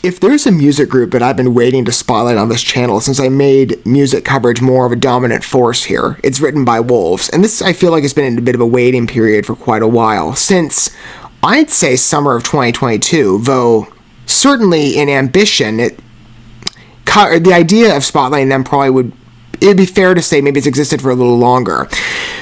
If there's a music group that I've been waiting to spotlight on this channel since I made music coverage more of a dominant force here, it's Written by Wolves. And this, I feel like, has been in a bit of a waiting period for quite a while, since I'd say summer of 2022, though certainly in ambition, the idea of spotlighting them probably it'd be fair to say maybe it's existed for a little longer.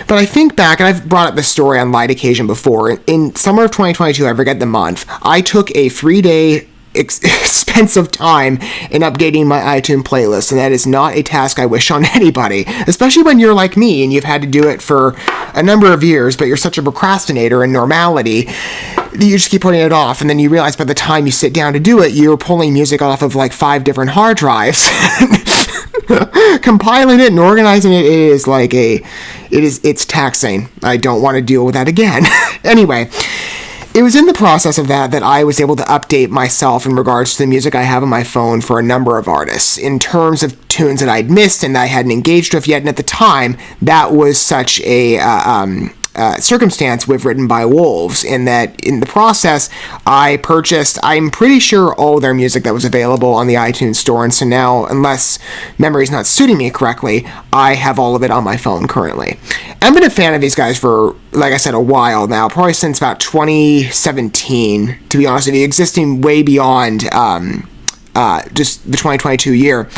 But I think back, and I've brought up this story on light occasion before, in summer of 2022, I forget the month, I took a 3-day expensive time in updating my iTunes playlist, and that is not a task I wish on anybody, especially when you're like me and you've had to do it for a number of years, but you're such a procrastinator in normality that you just keep putting it off, and then you realize by the time you sit down to do it, you're pulling music off of like 5 different hard drives. Compiling it and organizing it's taxing. I don't want to deal with that again. Anyway, it was in the process of that I was able to update myself in regards to the music I have on my phone for a number of artists in terms of tunes that I'd missed and that I hadn't engaged with yet. And at the time, that was such a circumstance with Written by Wolves, in that in the process, I purchased, I'm pretty sure, all their music that was available on the iTunes store. And so now, unless memory's not suiting me correctly, I have all of it on my phone currently. I've been a fan of these guys for, like I said, a while now, probably since about 2017, to be honest with you, existing way beyond just the 2022 year.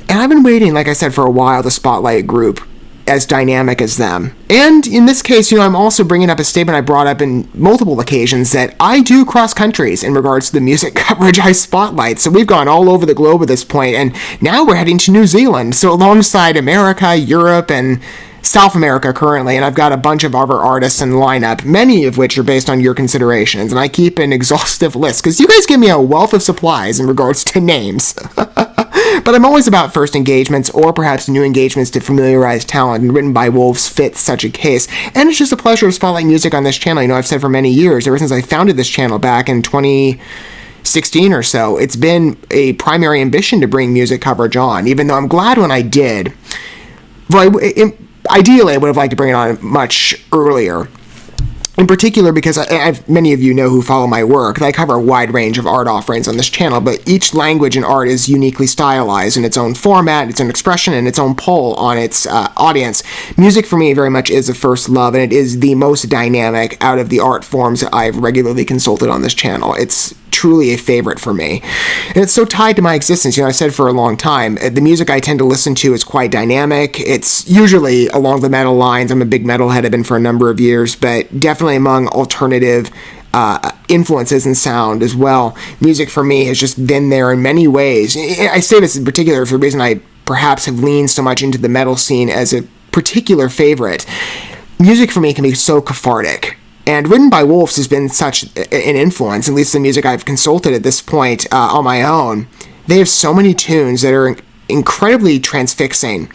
And I've been waiting, like I said, for a while to spotlight a group as dynamic as them. And in this case, I'm also bringing up a statement I brought up in multiple occasions, that I do cross countries in regards to the music coverage I spotlight. So we've gone all over the globe at this point, and now we're heading to New Zealand. So alongside America, Europe, and South America currently, and I've got a bunch of other artists in lineup, many of which are based on your considerations, and I keep an exhaustive list, because you guys give me a wealth of supplies in regards to names. But I'm always about first engagements, or perhaps new engagements to familiarize talent, and Written by Wolves fits such a case. And it's just a pleasure to spotlight music on this channel. I've said for many years, ever since I founded this channel back in 2016 or so, it's been a primary ambition to bring music coverage on, even though I'm glad when I did. Well, ideally, I would have liked to bring it on much earlier. In particular, because many of you know who follow my work, that I cover a wide range of art offerings on this channel, but each language in art is uniquely stylized in its own format, its own expression, and its own pull on its audience. Music, for me, very much is a first love, and it is the most dynamic out of the art forms that I've regularly consulted on this channel. It's truly a favorite for me. And it's so tied to my existence. I've said for a long time, the music I tend to listen to is quite dynamic. It's usually along the metal lines. I'm a big metalhead, I've been for a number of years, but definitely among alternative influences and sound as well. Music for me has just been there in many ways. I say this in particular for the reason I perhaps have leaned so much into the metal scene as a particular favorite. Music for me can be so cathartic. And Written by Wolves has been such an influence, at least the music I've consulted at this point on my own. They have so many tunes that are incredibly transfixing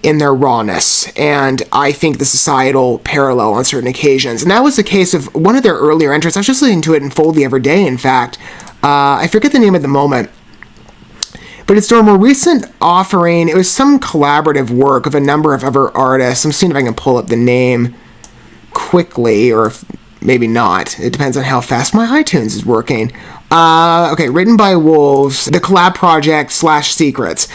in their rawness, and I think the societal parallel on certain occasions. And that was the case of one of their earlier entrants. I was just listening to it in full the other day, in fact. I forget the name at the moment. But it's their more recent offering. It was some collaborative work of a number of other artists. I'm seeing if I can pull up the name quickly, or maybe not. It depends on how fast my iTunes is working. Okay, Written by Wolves, the collab project / secrets.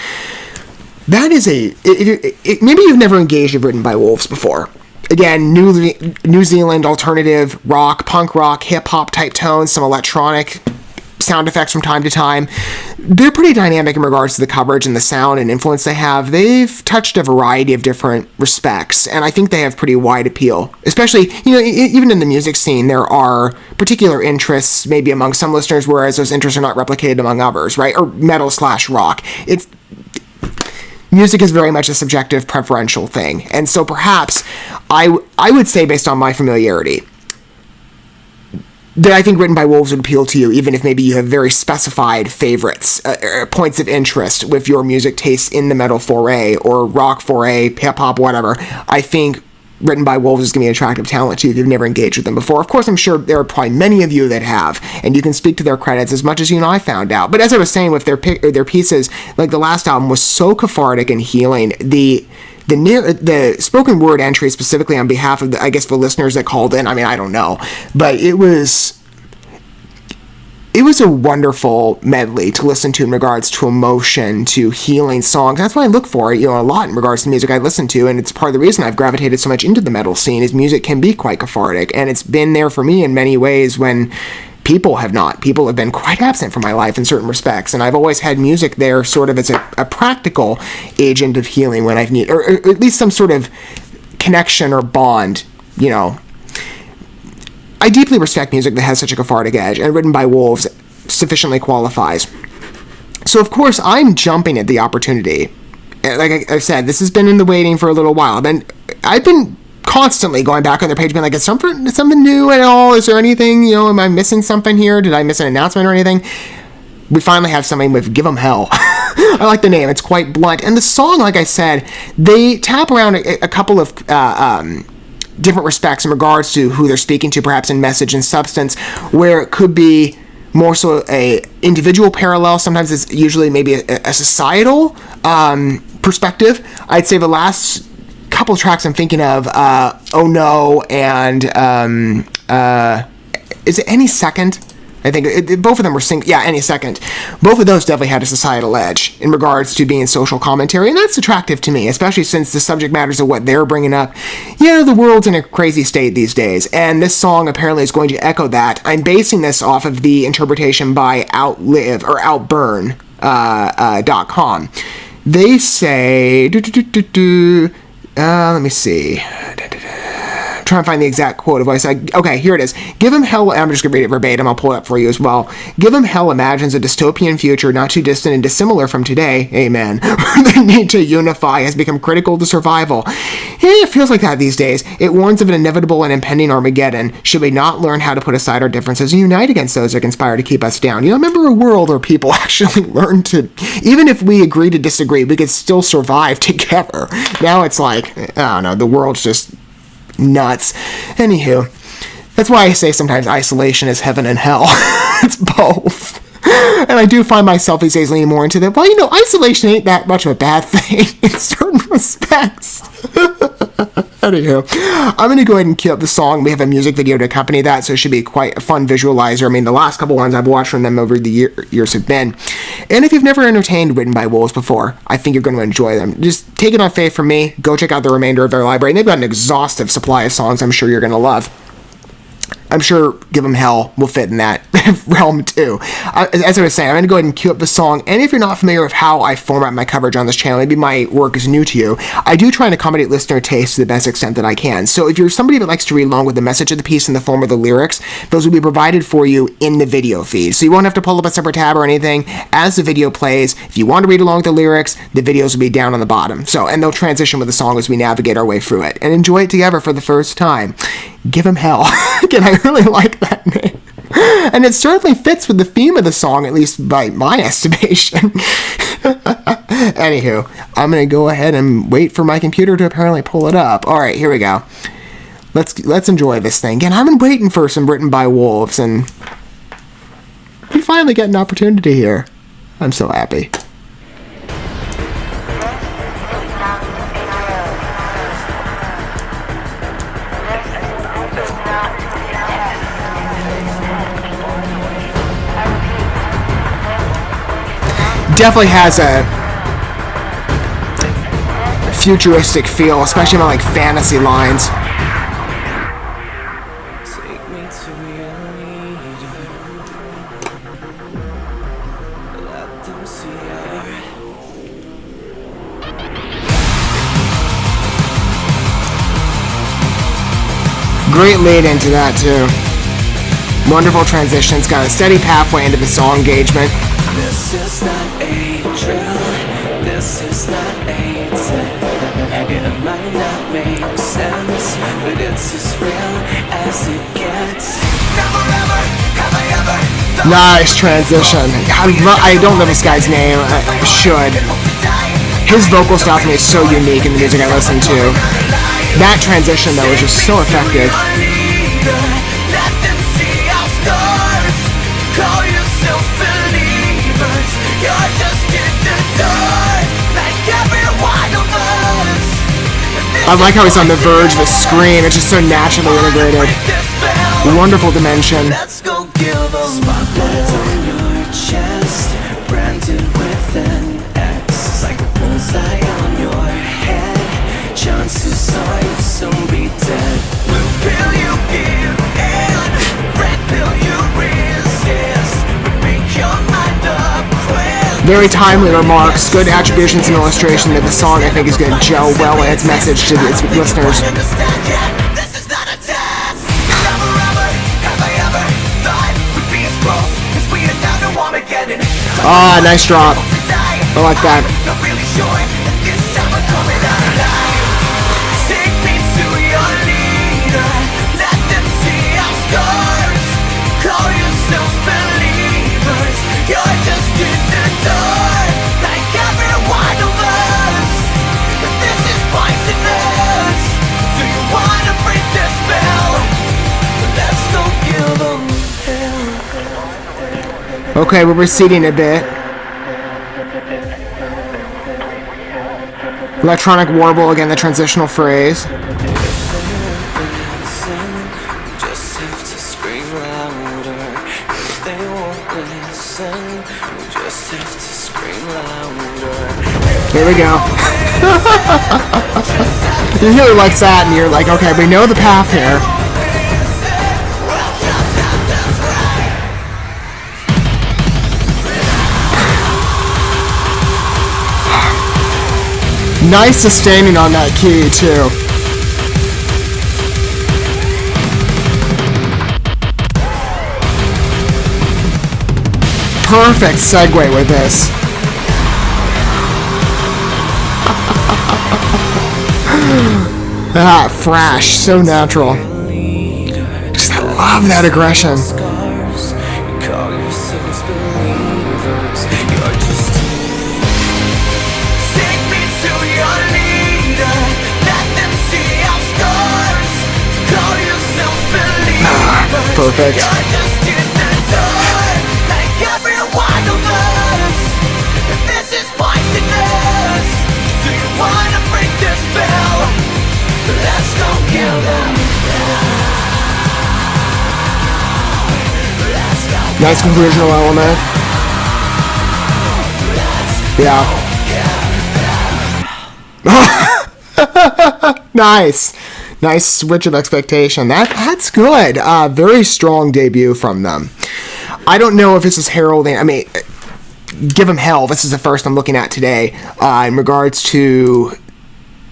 That is maybe you've never engaged with Written by Wolves before. Again, New Zealand alternative rock, punk rock, hip hop type tones, some electronic sound effects from time to time. They're pretty dynamic in regards to the coverage and the sound and influence they have. They've touched a variety of different respects, and I think they have pretty wide appeal. Especially, even in the music scene, there are particular interests maybe among some listeners, whereas those interests are not replicated among others, right? Or metal / rock. Music is very much a subjective, preferential thing. And so perhaps I would say, based on my familiarity, that I think Written by Wolves would appeal to you, even if maybe you have very specified favorites, points of interest with your music tastes in the metal foray, or rock foray, hip-hop, whatever. I think Written by Wolves is going to be an attractive talent to you if you've never engaged with them before. Of course, I'm sure there are probably many of you that have, and you can speak to their credits as much as you and I found out. But as I was saying, with their pieces, like the last album was so cathartic and healing. The spoken word entry specifically on behalf of, I guess, the listeners that called in, I mean, I don't know, but it was it was a wonderful medley to listen to in regards to emotion, to healing songs. That's what I look for, you know, a lot in regards to music I listen to, and it's part of the reason I've gravitated so much into the metal scene, is music can be quite cathartic, and it's been there for me in many ways when people have not. People have been quite absent from my life in certain respects, and I've always had music there sort of as a practical agent of healing when I've needed, or at least some sort of connection or bond, you know. I deeply respect music that has such a cathartic edge, and Written by Wolves sufficiently qualifies. So, of course, I'm jumping at the opportunity. Like I said, this has been in the waiting for a little while. I've been constantly going back on their page, being like, is something new at all? Is there anything, you know, am I missing something here? Did I miss an announcement or anything? We finally have something with Give 'em Hell. I like the name. It's quite blunt. And the song, like I said, they tap around a couple of different respects in regards to who they're speaking to, perhaps in message and substance, where it could be more so a individual parallel. Sometimes it's usually maybe a societal perspective. I'd say the last couple of tracks I'm thinking of, Oh No, and is it Any Second? I think both of them were Any Second. Both of those definitely had a societal edge in regards to being social commentary, and that's attractive to me, especially since the subject matters of what they're bringing up. Yeah, the world's in a crazy state these days, and this song apparently is going to echo that. I'm basing this off of the interpretation by Outburn.com. They say, let me see. Trying to find the exact quote of what I said. Okay, here it is. Give 'em hell. I'm just going to read it verbatim. I'll pull it up for you as well. Give 'em hell imagines a dystopian future not too distant and dissimilar from today. Amen. The need to unify has become critical to survival. Yeah, it feels like that these days. It warns of an inevitable and impending Armageddon. Should we not learn how to put aside our differences and unite against those that conspire to keep us down? You know, remember a world where people actually learn to, even if we agree to disagree, we could still survive together. Now it's like, I don't know, the world's just nuts. Anywho, that's why I say sometimes isolation is heaven and hell. It's both. And I do find myself these days leaning more into that. Well, you know, isolation ain't that much of a bad thing in certain respects. Anywho, I'm going to go ahead and cue up the song. We have a music video to accompany that, so it should be quite a fun visualizer. I mean, the last couple ones I've watched from them over the years have been. And if you've never entertained Written by Wolves before, I think you're going to enjoy them. Just take it on faith from me. Go check out the remainder of their library. And they've got an exhaustive supply of songs I'm sure you're going to love. I'm sure Give 'em Hell will fit in that realm too. As I was saying, I'm going to go ahead and cue up the song. And if you're not familiar with how I format my coverage on this channel, maybe my work is new to you, I do try and accommodate listener taste to the best extent that I can. So if you're somebody that likes to read along with the message of the piece in the form of the lyrics, those will be provided for you in the video feed. So you won't have to pull up a separate tab or anything. As the video plays, if you want to read along with the lyrics, the videos will be down on the bottom. And they'll transition with the song as we navigate our way through it and enjoy it together for the first time. Give 'em hell. Again, I really like that name. And it certainly fits with the theme of the song, at least by my estimation. Anywho, I'm going to go ahead and wait for my computer to apparently pull it up. All right, here we go. Let's enjoy this thing. Again, I've been waiting for some Written by Wolves, and we finally get an opportunity here. I'm so happy. Definitely has a futuristic feel, especially on like fantasy lines. Great lead into that too. Wonderful transitions, got a steady pathway into the song engagement. This is not a drill, this is not a tip. It might not make sense, but it's as real as it gets. Never ever have I ever. Nice transition. I don't know this guy's name. I should. His vocal style to me is so unique in the music I listen to. That transition though is just so effective. I like how he's on the verge of a scream. It's just so naturally integrated. Wonderful dimension. Let's go give 'em This is all you'll soon be dead. Blue pill you give in, red pill you resist. But make your mind up quick. Very timely remarks, good attributions and illustration that the song I think is going to gel well in its message to its listeners. Understand yet, this is not a test. Never ever have I ever thought we'd be as close as we are now to Armageddon. Ah, nice drop. I like that. Not really sure that this time we're coming out alive. Take me to your leader, let them see our scars. Call yourselves believers, you're just in the dark. Like every one of us, but this is poisonous. Do you wanna break the spell? Let's go give them hell. Okay, we're receding a bit. Electronic warble, again, the transitional phrase. Just have to scream louder. If they won't listen, we just have to scream louder. Here we go. He really likes that, and you're like, okay, we know the path here. Nice sustaining on that key, too. Perfect segue with this. Ah, fresh, so natural. Just I love that aggression. Scars, you call yourselves believers. You're just take me to your leader. Let them see our scars. Call yourselves believers. Perfect. You're just in the dark. Like every one of us. This is poisonous. Do you wanna break the spell? Let's go kill them. Nice conclusional element. Yeah. Nice. Nice switch of expectation. That's good. Very strong debut from them. I don't know if this is heralding. I mean, give them hell. This is the first I'm looking at today in regards to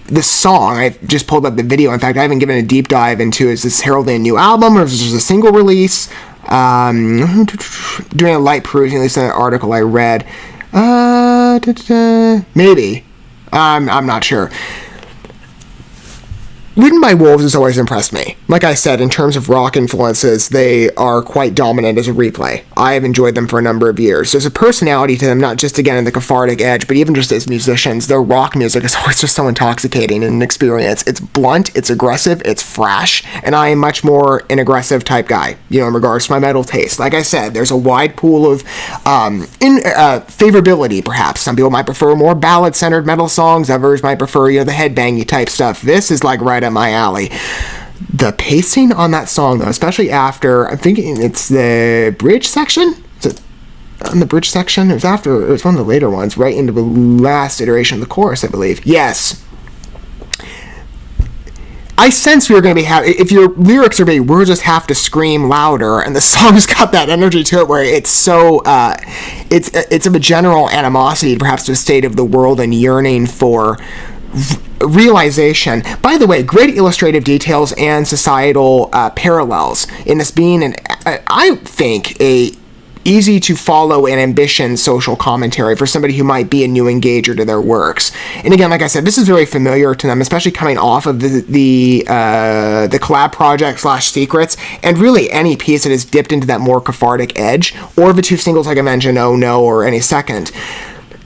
the song. I just pulled up the video. In fact, I haven't given a deep dive into is this heralding a new album or is this just a single release? Doing a light perusing, at least in an article I read. Maybe. I'm not sure. Written by Wolves has always impressed me. Like I said, in terms of rock influences, they are quite dominant as a replay. I have enjoyed them for a number of years. There's a personality to them, not just, again, in the cathartic edge, but even just as musicians. Their rock music is always just so intoxicating in an experience. It's blunt, it's aggressive, it's fresh, and I am much more an aggressive type guy, in regards to my metal taste. Like I said, there's a wide pool of favorability, perhaps. Some people might prefer more ballad-centered metal songs. Others might prefer, the headbangy type stuff. This is like right up my alley. The pacing on that song, though, especially after, I'm thinking it's the bridge section? Is it on the bridge section? It was one of the later ones, right into the last iteration of the chorus, I believe. Yes. I sense we were going to be if your lyrics are big, we'll just have to scream louder, and the song's got that energy to it where it's so, it's of a general animosity, perhaps to the state of the world and yearning for realization. By the way, great illustrative details and societal parallels in this being I think a easy to follow and ambition social commentary for somebody who might be a new engager to their works. And again, like I said, this is very familiar to them, especially coming off of the collab project / Secrets, and really any piece that has dipped into that more cathartic edge, or the two singles like I mentioned, Oh No or Any Second.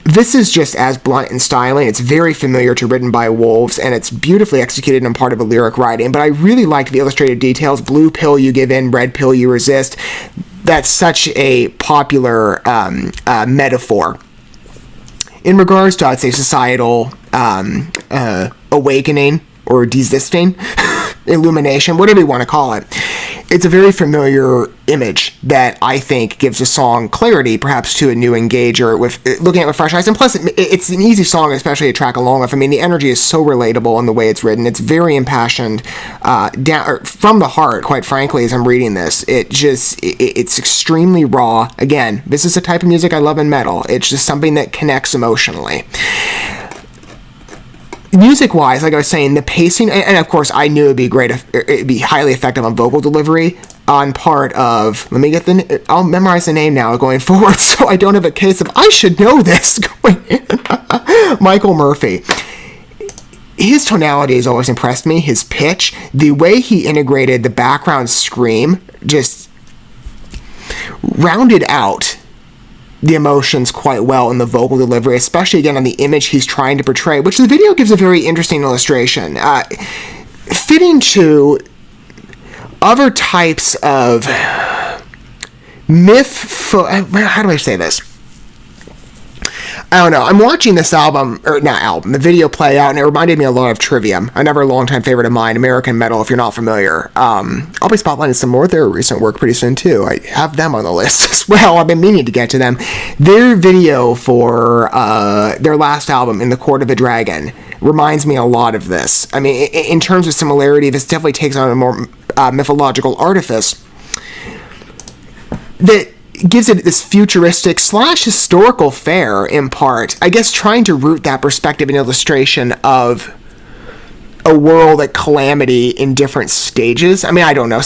This is just as blunt in styling. It's very familiar to Written by Wolves, and it's beautifully executed and part of a lyric writing. But I really like the illustrated details. Blue pill you give in, red pill you resist. That's such a popular metaphor. In regards to, I'd say, societal awakening or desisting, illumination, whatever you want to call it. it's a very familiar image that I think gives a song clarity, perhaps to a new engager with looking at it with fresh eyes. And plus, it's an easy song, especially to track along with. I mean, the energy is so relatable in the way it's written. It's very impassioned, from the heart, quite frankly, as I'm reading this. It's extremely raw. Again, this is the type of music I love in metal. It's just something that connects emotionally. Music-wise, like I was saying, the pacing, and of course, I knew it'd be highly effective on vocal delivery on part of, I'll memorize the name now going forward, so I don't have a case of, I should know this, going in. Michael Murphy. His tonality has always impressed me, his pitch, the way he integrated the background scream, just rounded out the emotions quite well in the vocal delivery, especially again on the image he's trying to portray, which the video gives a very interesting illustration. Fitting to other types of how do I say this? I don't know. I'm watching this the video play out, and it reminded me a lot of Trivium, another longtime favorite of mine, American Metal, if you're not familiar. I'll be spotlighting some more of their recent work pretty soon, too. I have them on the list as well. I've been meaning to get to them. Their video for their last album, In the Court of a Dragon, reminds me a lot of this. I mean, in terms of similarity, this definitely takes on a more mythological artifice that gives it this futuristic / historical fare, in part. I guess trying to root that perspective and illustration of a world at calamity in different stages. I mean, I don't know.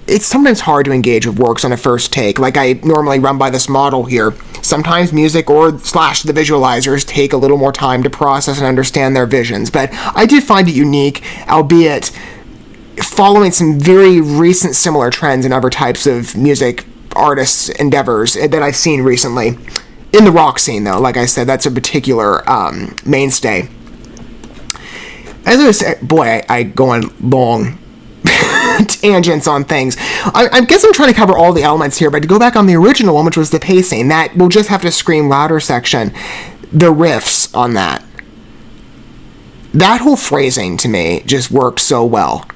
It's hard to engage with works on a first take. Like I normally run by this model here. Sometimes music or / the visualizers take a little more time to process and understand their visions. But I did find it unique, albeit following some very recent similar trends in other types of music artists' endeavors that I've seen recently. In the rock scene, though, like I said, that's a particular mainstay. As I said, boy, I go on long tangents on things. I guess I'm trying to cover all the elements here, but to go back on the original one, which was the pacing, that we'll just have to scream louder section. The riffs on that whole phrasing, to me, just works so well.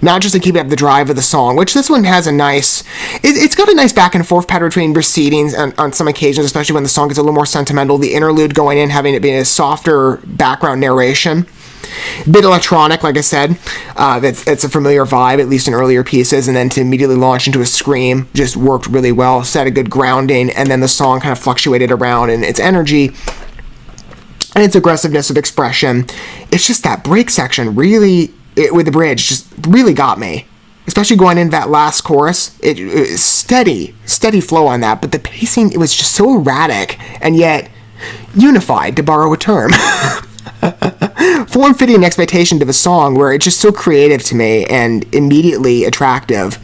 Not just to keep up the drive of the song, which this one has a nice... It's got a nice back and forth pattern between recedings on some occasions, especially when the song gets a little more sentimental. The interlude going in, having it be a softer background narration. A bit electronic, like I said. It's a familiar vibe, at least in earlier pieces. And then to immediately launch into a scream just worked really well. Set a good grounding, and then the song kind of fluctuated around in its energy and its aggressiveness of expression. It's just that break section really... with the bridge, just really got me. Especially going into that last chorus. It was steady flow on that, but the pacing, it was just so erratic, and yet unified, to borrow a term. Form-fitting expectation to the song, where it's just so creative to me, and immediately attractive.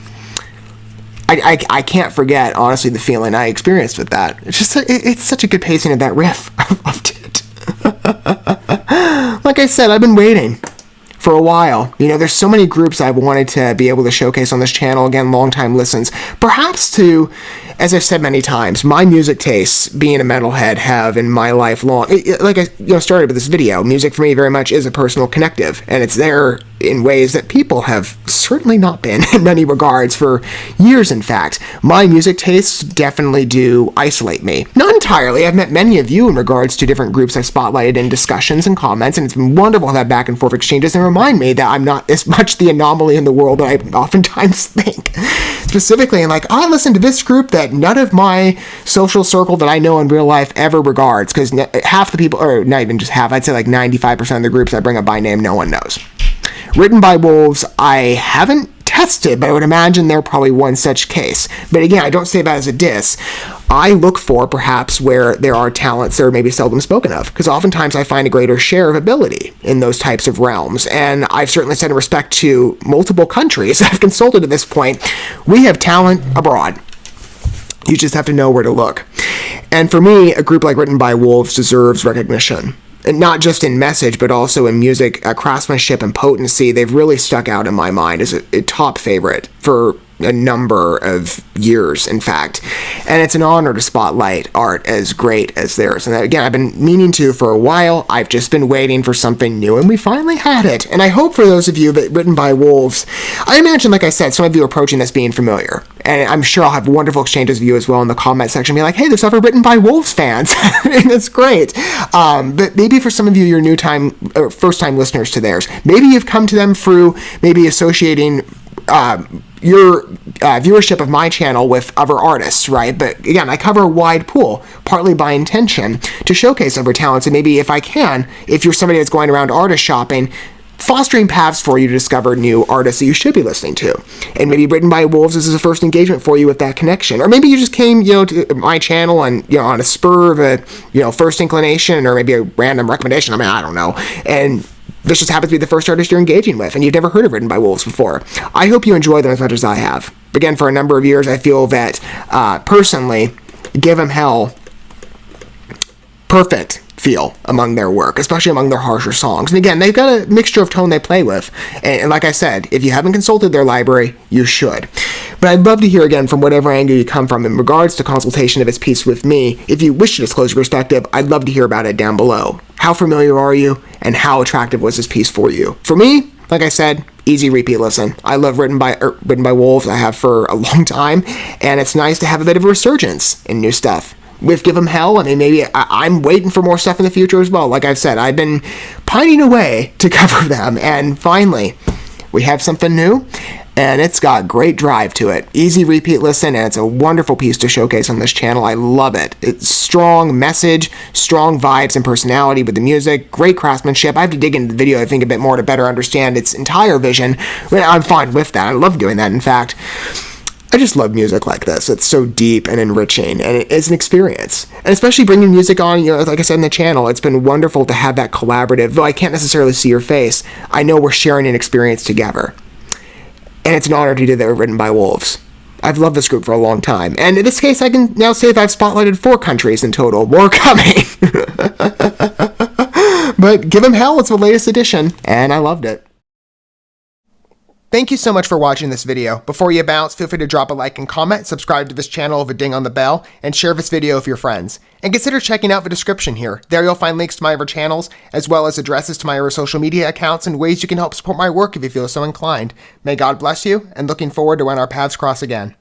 I can't forget, honestly, the feeling I experienced with that. It's such a good pacing of that riff. I loved it. Like I said, I've been waiting for a while. You know, there's so many groups I've wanted to be able to showcase on this channel. Again, long-time listens. Perhaps to, as I've said many times, my music tastes, being a metalhead, have in my life long... Like I started with this video, music for me very much is a personal connective, and it's there in ways that people have certainly not been in many regards for years, in fact. My music tastes definitely do isolate me. Not entirely. I've met many of you in regards to different groups I've spotlighted in discussions and comments, and it's been wonderful to have back and forth exchanges and remind me that I'm not as much the anomaly in the world that I oftentimes think. Specifically, like, I listen to this group that none of my social circle that I know in real life ever regards, because half the people, or not even just half, I'd say like 95% of the groups I bring up by name, no one knows. Written by Wolves, I haven't tested, but I would imagine they're probably one such case. But again, I don't say that as a diss. I look for, perhaps, where there are talents that are maybe seldom spoken of, because oftentimes I find a greater share of ability in those types of realms. And I've certainly said in respect to multiple countries I've consulted at this point, we have talent abroad. You just have to know where to look. And for me, a group like Written by Wolves deserves recognition. And not just in message, but also in music, craftsmanship, and potency. They've really stuck out in my mind as a top favorite for a number of years, in fact. And it's an honor to spotlight art as great as theirs. And again, I've been meaning to for a while. I've just been waiting for something new, and we finally had it. And I hope for those of you that Written by Wolves, I imagine, like I said, some of you are approaching this being familiar. And I'm sure I'll have wonderful exchanges with you as well in the comment section. Be like, hey, there's stuff Written by Wolves fans. And it's great. But maybe for some of you, you're new time or first time listeners to theirs. Maybe you've come to them through maybe associating your viewership of my channel with other artists, right? But again, I cover a wide pool, partly by intention, to showcase other talents. And maybe if I can, if you're somebody that's going around artist shopping, fostering paths for you to discover new artists that you should be listening to. And maybe Written by Wolves is a first engagement for you with that connection. Or maybe you just came, to my channel and, on a spur of a, first inclination, or maybe a random recommendation. I mean, I don't know. And this just happens to be the first artist you're engaging with, and you've never heard of Written by Wolves before. I hope you enjoy them as much as I have. Again, for a number of years, I feel that, personally, Give 'Em Hell, perfect feel among their work, especially among their harsher songs. And again, they've got a mixture of tone they play with. And like I said, if you haven't consulted their library, you should. But I'd love to hear again from whatever angle you come from in regards to consultation of his piece with me. If you wish to disclose your perspective, I'd love to hear about it down below. How familiar are you, and how attractive was this piece for you? For me, like I said, easy repeat listen. I love Written by Wolves. I have for a long time, and it's nice to have a bit of a resurgence in new stuff. With Give 'Em Hell, I mean, maybe I'm waiting for more stuff in the future as well. Like I've said, I've been pining away to cover them, and finally, we have something new, and it's got great drive to it. Easy repeat listen, and it's a wonderful piece to showcase on this channel. I love it. It's strong message, strong vibes and personality with the music, great craftsmanship. I have to dig into the video, I think, a bit more to better understand its entire vision. But I'm fine with that. I love doing that, in fact. I just love music like this. It's so deep and enriching, and it's an experience. And especially bringing music on, like I said in the channel, it's been wonderful to have that collaborative. Though I can't necessarily see your face, I know we're sharing an experience together. And it's an honor to do that with Written by Wolves. I've loved this group for a long time. And in this case, I can now say that I've spotlighted 4 countries in total. More coming! But Give 'Em Hell, it's the latest edition, and I loved it. Thank you so much for watching this video. Before you bounce, feel free to drop a like and comment, subscribe to this channel with a ding on the bell, and share this video with your friends. And consider checking out the description here. There you'll find links to my other channels, as well as addresses to my other social media accounts and ways you can help support my work if you feel so inclined. May God bless you, and looking forward to when our paths cross again.